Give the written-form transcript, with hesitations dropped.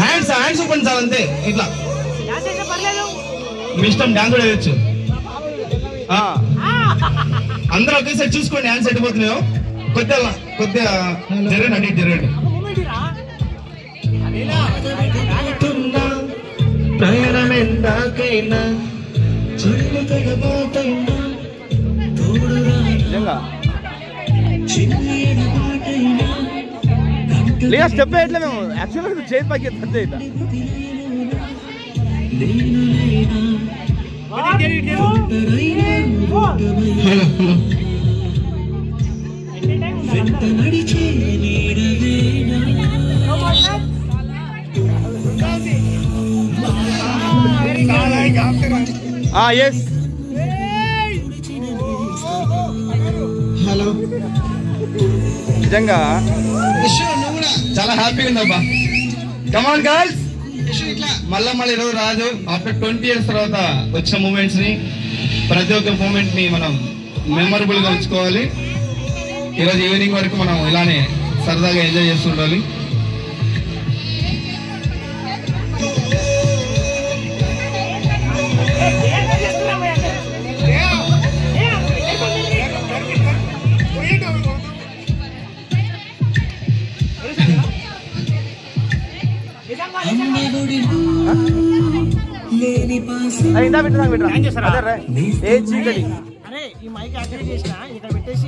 Hands hands open చాలు అంతే. ఇట్లా మీ ఇష్టం, డాన్స్ కూడా వేయచ్చు. అందరూ ఒకేసారి చూసుకోండి హ్యాండ్స్ ఎట్టిపోతున్నాయో. కొద్దిగా జరగండి, అటు జరగండి. ప్రయాణం ఎందాకైనా లేదా స్టెప్ వేయట్లే మేము. యాక్చువల్గా చేతి పైకి అంతే. ఇట్లా ఎస్. హలో, నిజంగా చాలా హ్యాపీగా ఉందబ్బా. కమాన్ గర్ల్స్, మళ్ళీ ఈరోజు రాజు ఆఫ్టర్ 20 years తర్వాత వచ్చిన మూమెంట్స్ ని, ప్రతి ఒక్క మూమెంట్ ని మనం మెమరబుల్ గా ఉంచుకోవాలి. ఈరోజు ఈవినింగ్ వరకు మనం ఇలానే సరదాగా ఎంజాయ్ చేస్తుండాలి. ఇందా పెట్టరా, ఏ చీకటి. అరే ఈ మైక్ యాక్టివేట్ చేసిన ఇక్కడ పెట్టేసి